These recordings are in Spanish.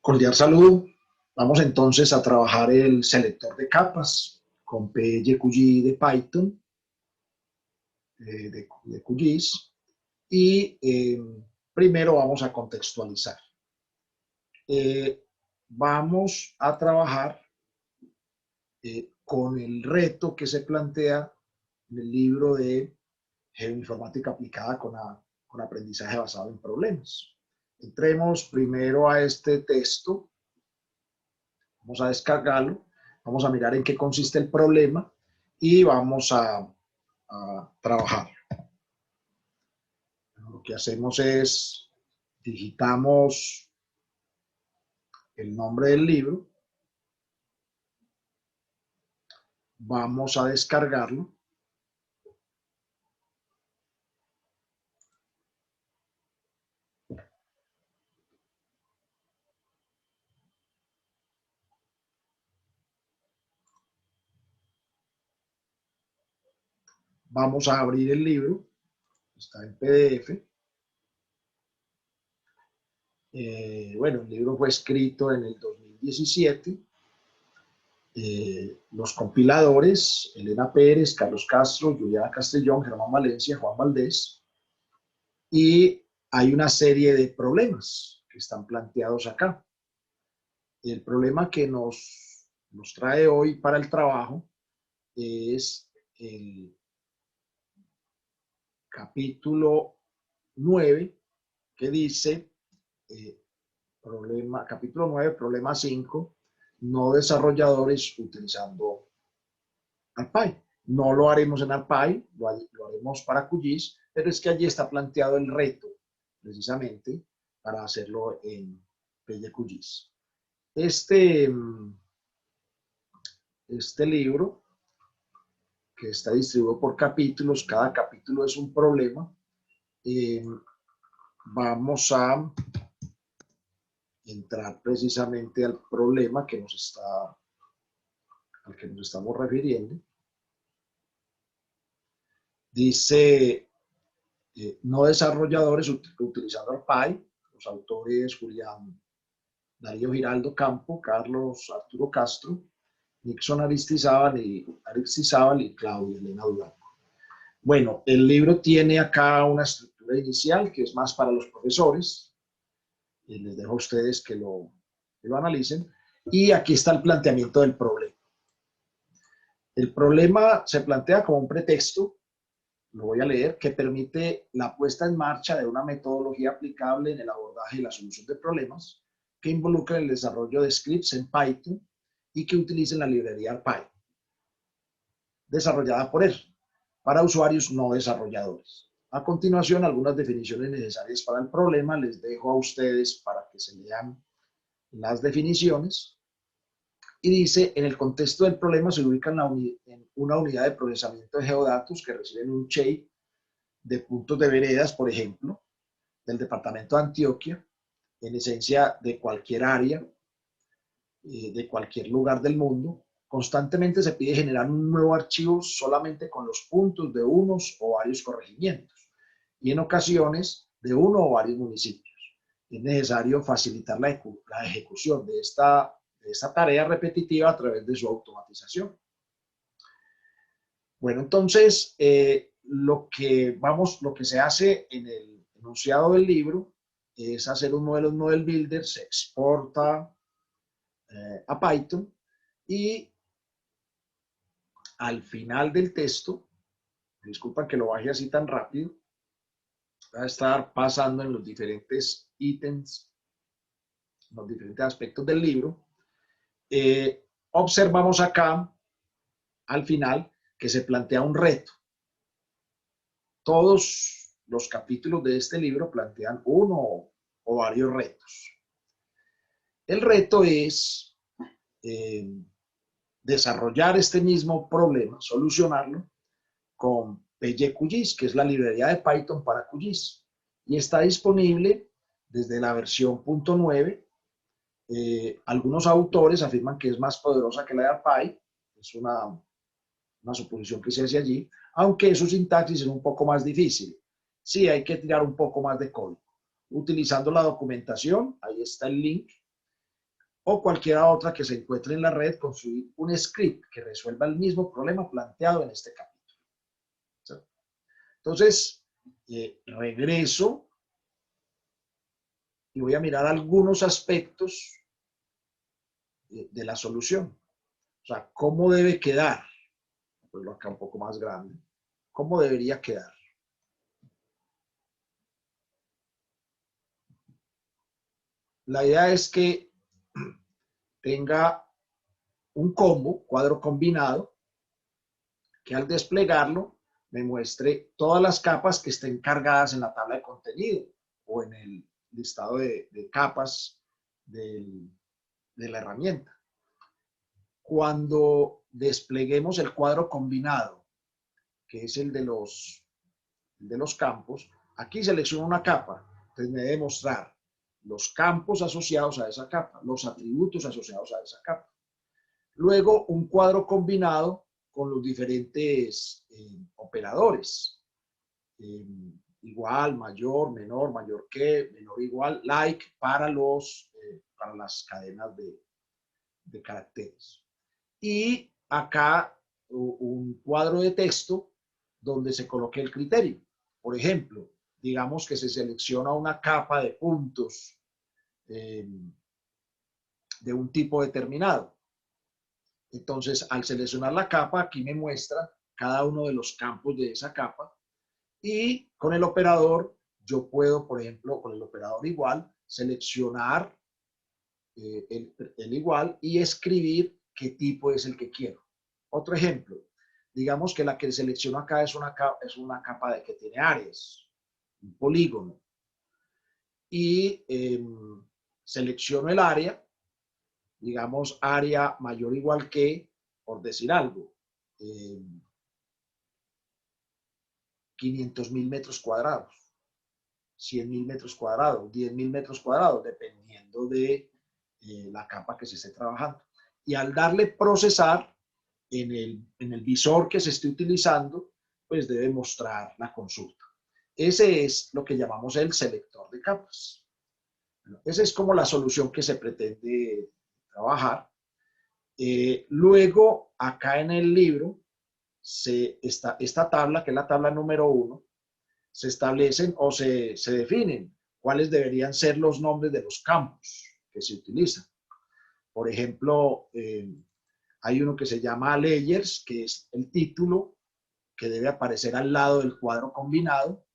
Cordial saludo. Vamos entonces a trabajar el selector de capas con PyQG de Python, de QGIS. Y primero vamos a contextualizar. Vamos a trabajar con el reto que se plantea en el libro de Geoinformática aplicada con aprendizaje basado en problemas. Entremos primero a este texto. Vamos a descargarlo, vamos a mirar en qué consiste el problema y vamos a trabajar. Lo que hacemos es, digitamos el nombre del libro, vamos a descargarlo. Vamos a abrir el libro, está en PDF. Bueno, el libro fue escrito en el 2017. Los compiladores, Elena Pérez, Carlos Castro, Juliana Castellón, Germán Valencia, Juan Valdés. Y hay una serie de problemas que están planteados acá. El problema que nos trae hoy para el trabajo es el capítulo 9, que dice, capítulo 9, problema 5, no desarrolladores utilizando ARPy. No lo haremos en ARPy, lo haremos para QGIS, pero es que allí está planteado el reto, precisamente, para hacerlo en PyQGIS. Este libro, que está distribuido por capítulos, cada capítulo es un problema. Vamos a entrar precisamente al problema al que nos estamos refiriendo. Dice, no desarrolladores utilizando ARPy, los autores Julián Darío Giraldo Campo, Carlos Arturo Castro, Nixon Aristizábal y Claudia Elena Durango. Bueno, el libro tiene acá una estructura inicial que es más para los profesores. Y les dejo a ustedes que lo analicen. Y aquí está el planteamiento del problema. El problema se plantea como un pretexto, lo voy a leer, que permite la puesta en marcha de una metodología aplicable en el abordaje y la solución de problemas que involucra el desarrollo de scripts en Python y que utilicen la librería ARPy, desarrollada por él, para usuarios no desarrolladores. A continuación, algunas definiciones necesarias para el problema. Les dejo a ustedes para que se lean las definiciones. Y dice, en el contexto del problema se ubica en una unidad de procesamiento de geodatos que reciben un shape de puntos de veredas, por ejemplo, del departamento de Antioquia, en esencia de cualquier área, de cualquier lugar del mundo. Constantemente se pide generar un nuevo archivo solamente con los puntos de unos o varios corregimientos y en ocasiones de uno o varios municipios. Es necesario facilitar la ejecución de esta tarea repetitiva a través de su automatización. Bueno, entonces, lo que se hace en el enunciado del libro es hacer un model builder, se exporta a Python y al final del texto, disculpa que lo baje así tan rápido, va a estar pasando en los diferentes ítems, los diferentes aspectos del libro. Observamos acá, al final, que se plantea un reto. Todos los capítulos de este libro plantean uno o varios retos. El reto es desarrollar este mismo problema, solucionarlo con PyQGIS, que es la librería de Python para QGIS, y está disponible desde la versión .9. Algunos autores afirman que es más poderosa que la de ARPy, es una suposición que se hace allí, aunque su sintaxis es un poco más difícil. Sí, hay que tirar un poco más de código. Utilizando la documentación, ahí está el link, o cualquier otra que se encuentre en la red, construir un script que resuelva el mismo problema planteado en este capítulo. ¿Sí? Entonces, regreso y voy a mirar algunos aspectos de la solución. O sea, ¿cómo debe quedar? Pues acá un poco más grande. ¿Cómo debería quedar? La idea es que tenga un combo, cuadro combinado, que al desplegarlo me muestre todas las capas que estén cargadas en la tabla de contenido o en el listado de capas de la herramienta. Cuando despleguemos el cuadro combinado, que es el de los campos, aquí selecciono una capa, entonces me debe mostrar los campos asociados a esa capa, los atributos asociados a esa capa. Luego, un cuadro combinado con los diferentes operadores. Igual, mayor, menor, mayor que, menor, igual, like, para las cadenas de caracteres. Y acá un cuadro de texto donde se coloque el criterio. Por ejemplo, digamos que se selecciona una capa de puntos de un tipo determinado. Entonces, al seleccionar la capa, aquí me muestra cada uno de los campos de esa capa y con el operador, yo puedo, por ejemplo, con el operador igual, seleccionar el igual y escribir qué tipo es el que quiero. Otro ejemplo, digamos que la que selecciono acá es una capa de que tiene áreas, un polígono, y selecciono el área, digamos área mayor o igual que, por decir algo, 500.000 metros cuadrados, 100.000 metros cuadrados, 10.000 metros cuadrados, dependiendo de la capa que se esté trabajando. Y al darle procesar en el visor que se esté utilizando, pues debe mostrar la consulta. Ese es lo que llamamos el selector de capas. Bueno, esa es como la solución que se pretende trabajar. Luego, acá en el libro, esta tabla, que es la tabla número 1, se establecen o se definen cuáles deberían ser los nombres de los campos que se utilizan. Por ejemplo, hay uno que se llama layers, que es el título que debe aparecer al lado del cuadro combinado,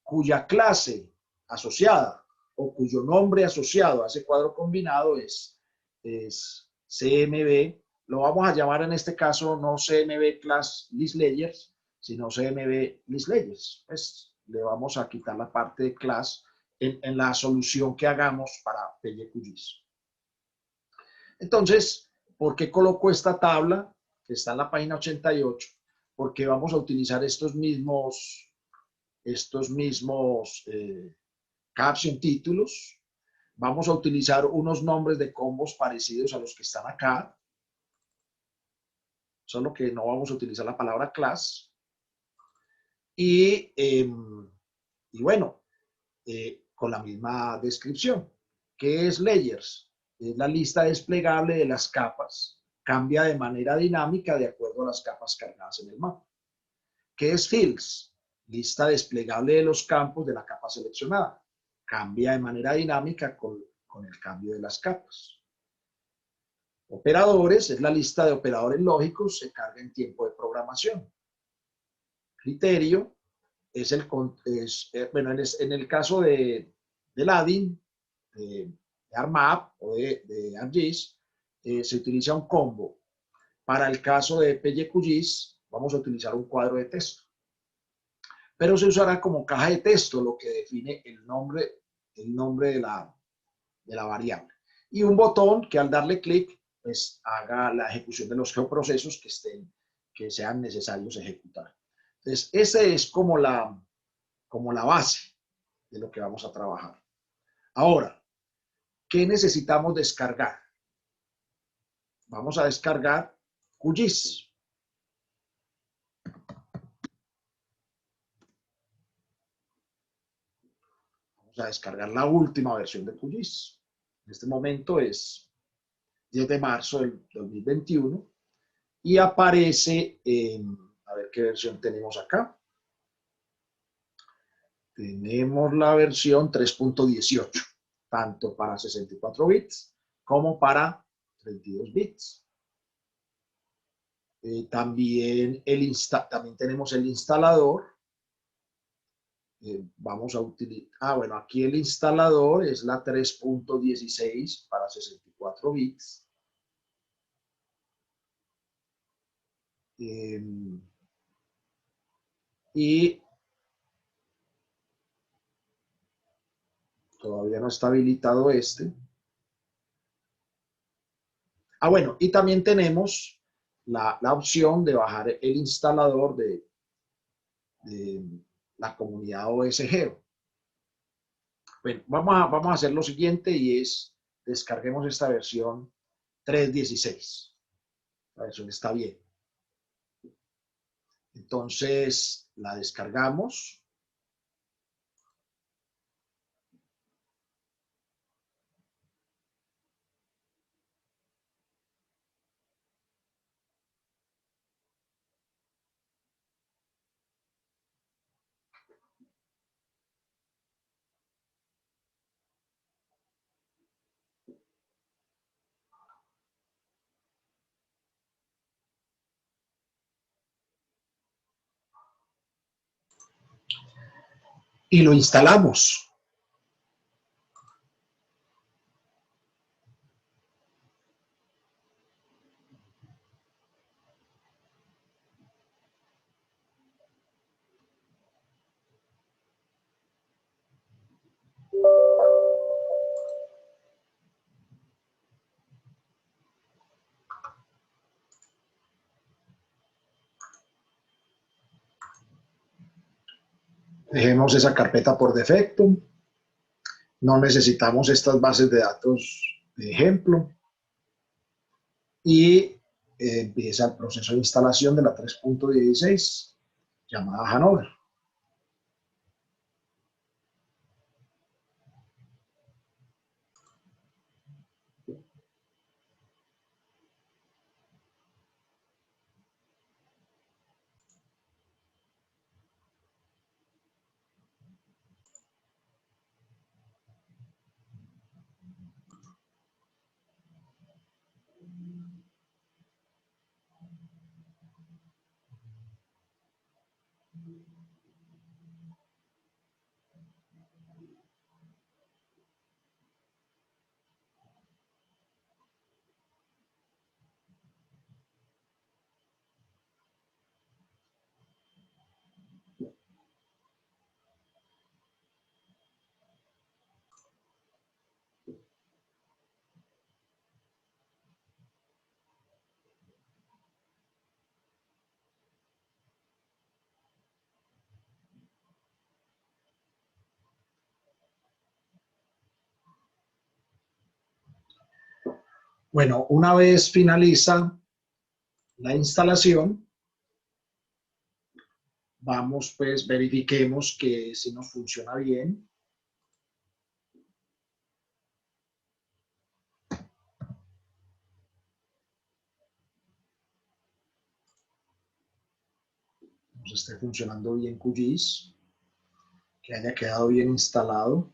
cuya clase asociada o cuyo nombre asociado a ese cuadro combinado es CMB. Lo vamos a llamar en este caso no CMB Class List Layers, sino CMB List Layers. Pues le vamos a quitar la parte de class en la solución que hagamos para PyQGIS. Entonces, ¿por qué coloco esta tabla que está en la página 88? Porque vamos a utilizar estos mismos caption títulos. Vamos a utilizar unos nombres de combos parecidos a los que están acá, solo que no vamos a utilizar la palabra class. Y bueno, con la misma descripción. ¿Qué es layers? Es la lista desplegable de las capas. Cambia de manera dinámica de acuerdo a las capas cargadas en el mapa. ¿Qué es fields? Lista desplegable de los campos de la capa seleccionada. Cambia de manera dinámica con el cambio de las capas. Operadores es la lista de operadores lógicos, se carga en tiempo de programación. Criterio es bueno, en el caso del ADIN, de ARMAP o de ArcGIS, se utiliza un combo. Para el caso de PyQGIS, vamos a utilizar un cuadro de texto. Pero se usará como caja de texto, lo que define el nombre de la variable. Y un botón que al darle clic, pues haga la ejecución de los geoprocesos que sean necesarios ejecutar. Entonces, esa es como la base de lo que vamos a trabajar. Ahora, ¿qué necesitamos descargar? Vamos a descargar QGIS. Vamos a descargar la última versión de QGIS. este momento es 10 de marzo del 2021 y aparece en, a ver qué versión tenemos acá. Tenemos la versión 3.18, tanto para 64 bits como para 32 bits. También tenemos el instalador. Vamos a utilizar, bueno, aquí el instalador es la 3.16 para 64 bits. Y todavía no está habilitado este. Bueno, y también tenemos la opción de bajar el instalador de la comunidad OSGeo. Bueno, vamos a hacer lo siguiente y es descarguemos esta versión 3.16. La versión está bien. Entonces la descargamos. Y lo instalamos. Dejemos esa carpeta por defecto. No necesitamos estas bases de datos de ejemplo. Y empieza el proceso de instalación de la 3.16 llamada Hanover. Bueno, una vez finaliza la instalación, vamos pues, verifiquemos que si nos funciona bien. Nos esté funcionando bien QGIS, que haya quedado bien instalado.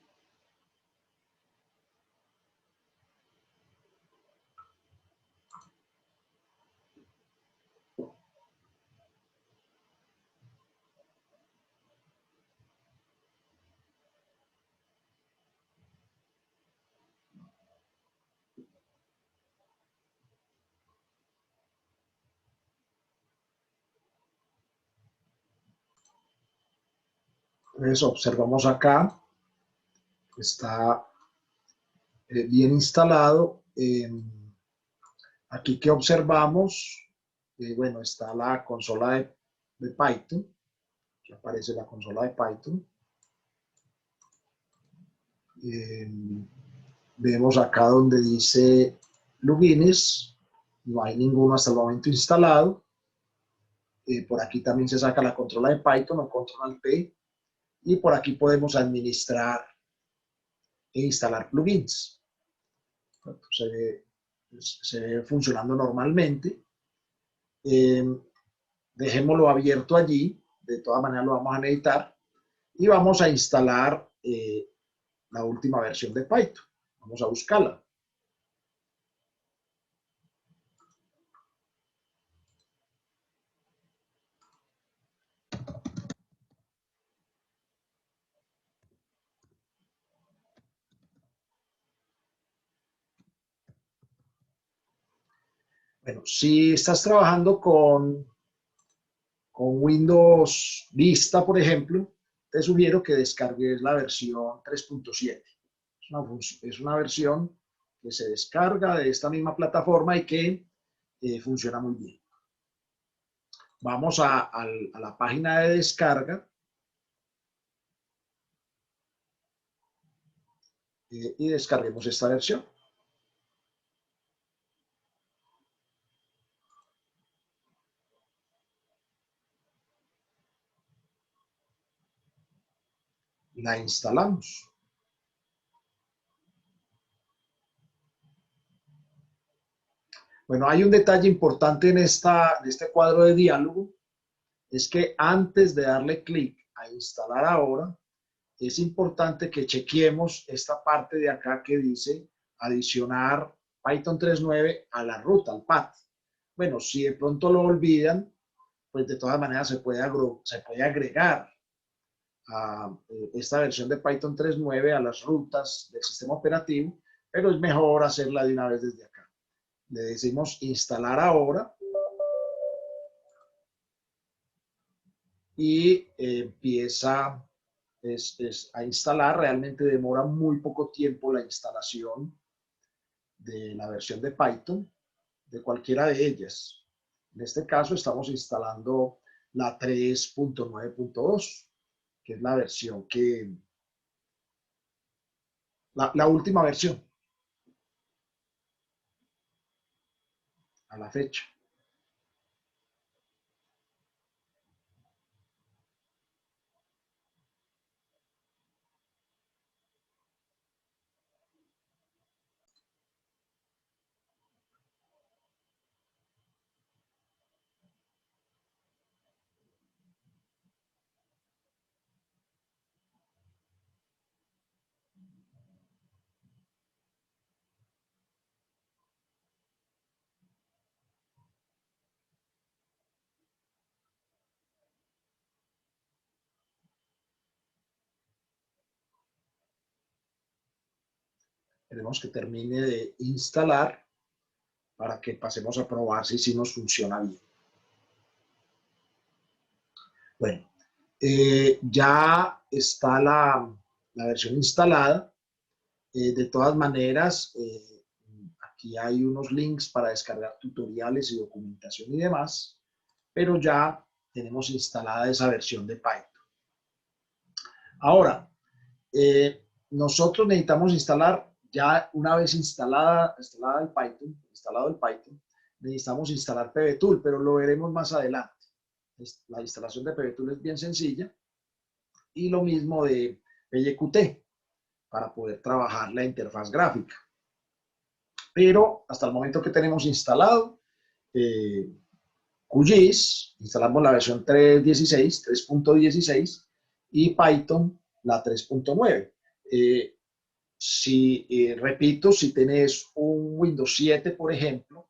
Entonces observamos acá, está bien instalado. Aquí que observamos, bueno, está la consola de Python, que aparece la consola de Python. Vemos acá donde dice plugins, no hay ninguno hasta el momento instalado. Por aquí también se saca la consola de Python o control P, y por aquí podemos administrar e instalar plugins. Se ve funcionando normalmente. Dejémoslo abierto allí, de todas maneras lo vamos a necesitar, y vamos a instalar la última versión de Python. Vamos a buscarla. Bueno, si estás trabajando con Windows Vista, por ejemplo, te sugiero que descargues la versión 3.7. Es una versión que se descarga de esta misma plataforma y que funciona muy bien. Vamos a la página de descarga y descarguemos esta versión. La instalamos. Bueno, hay un detalle importante en este cuadro de diálogo, es que antes de darle clic a instalar ahora, es importante que chequeemos esta parte de acá que dice adicionar Python 3.9 a la ruta, al path. Bueno, si de pronto lo olvidan, pues de todas maneras se puede agregar a esta versión de Python 3.9 a las rutas del sistema operativo, pero es mejor hacerla de una vez desde acá. Le decimos instalar ahora y empieza a instalar. Realmente demora muy poco tiempo la instalación de la versión de Python, de cualquiera de ellas. En este caso estamos instalando la 3.9.2, que es la versión la última versión a la fecha. Queremos que termine de instalar para que pasemos a probar si nos funciona bien. Bueno, ya está la versión instalada. De todas maneras, aquí hay unos links para descargar tutoriales y documentación y demás, pero ya tenemos instalada esa versión de Python. Ahora, nosotros necesitamos instalar, ya una vez instalado el Python, necesitamos instalar PBTool, pero lo veremos más adelante. La instalación de PBTool es bien sencilla, y lo mismo de PyQt para poder trabajar la interfaz gráfica. Pero hasta el momento que tenemos instalado QGIS, instalamos la versión 3.16 y Python la 3.9. Repito, si tenés un Windows 7, por ejemplo,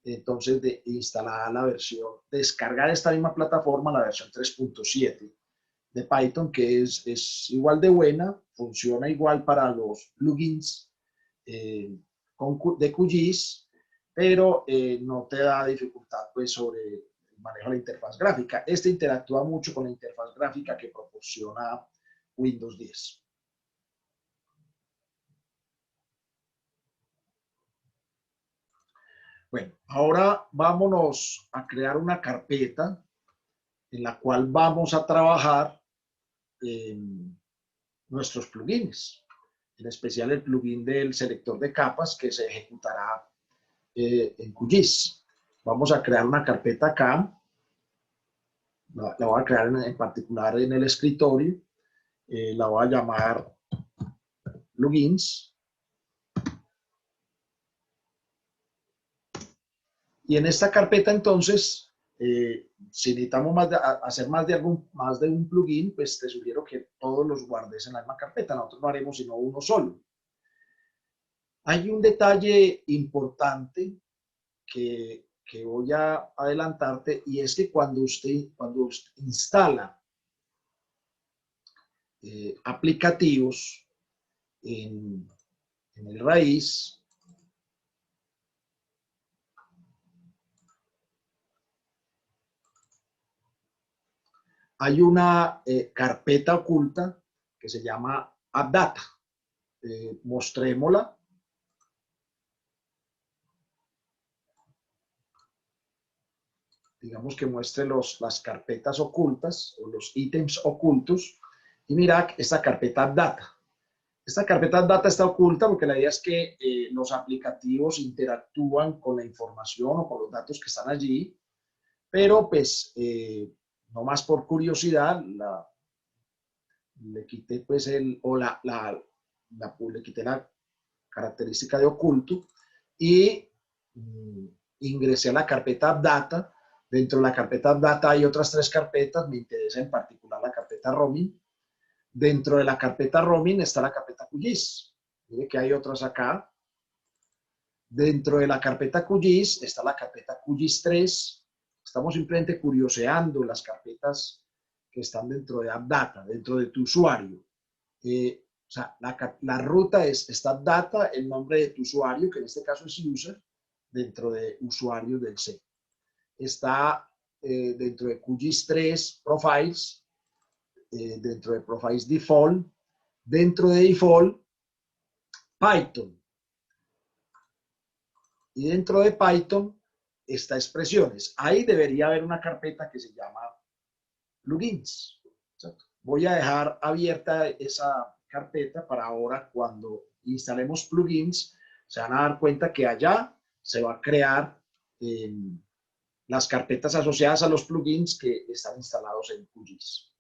entonces instalar la versión, descargar esta misma plataforma, la versión 3.7 de Python, que es igual de buena, funciona igual para los plugins de QGIS, pero no te da dificultad pues, sobre el manejo de la interfaz gráfica. Este interactúa mucho con la interfaz gráfica que proporciona Windows 10. Bueno, ahora vámonos a crear una carpeta en la cual vamos a trabajar nuestros plugins, en especial el plugin del selector de capas que se ejecutará en QGIS. Vamos a crear una carpeta acá, la voy a crear en particular en el escritorio, la voy a llamar plugins. Y en esta carpeta, entonces, si necesitamos hacer más de un plugin, pues te sugiero que todos los guardes en la misma carpeta. Nosotros no haremos sino uno solo. Hay un detalle importante que voy a adelantarte, y es que cuando usted instala aplicativos en el raíz, hay una carpeta oculta que se llama AppData. Mostrémosla. Digamos que muestre las carpetas ocultas o los ítems ocultos. Y mira esta carpeta AppData. Esta carpeta AppData está oculta porque la idea es que los aplicativos interactúan con la información o con los datos que están allí, pero pues no más por curiosidad, le quité pues le quité la característica de oculto y ingresé a la carpeta AppData. Dentro de la carpeta AppData hay otras 3 carpetas, me interesa en particular la carpeta roaming. Dentro de la carpeta roaming está la carpeta QGIS. Mire que hay otras acá. Dentro de la carpeta QGIS está la carpeta QGIS 3. Estamos simplemente curioseando las carpetas que están dentro de AppData, dentro de tu usuario. O sea, la ruta es AppData, el nombre de tu usuario, que en este caso es user, dentro de usuario del C. Está dentro de QGIS 3 profiles, dentro de profiles default, dentro de default Python. Y dentro de Python está expresiones. Ahí debería haber una carpeta que se llama plugins. ¿Cierto? Voy a dejar abierta esa carpeta para ahora cuando instalemos plugins, se van a dar cuenta que allá se va a crear las carpetas asociadas a los plugins que están instalados en QGIS.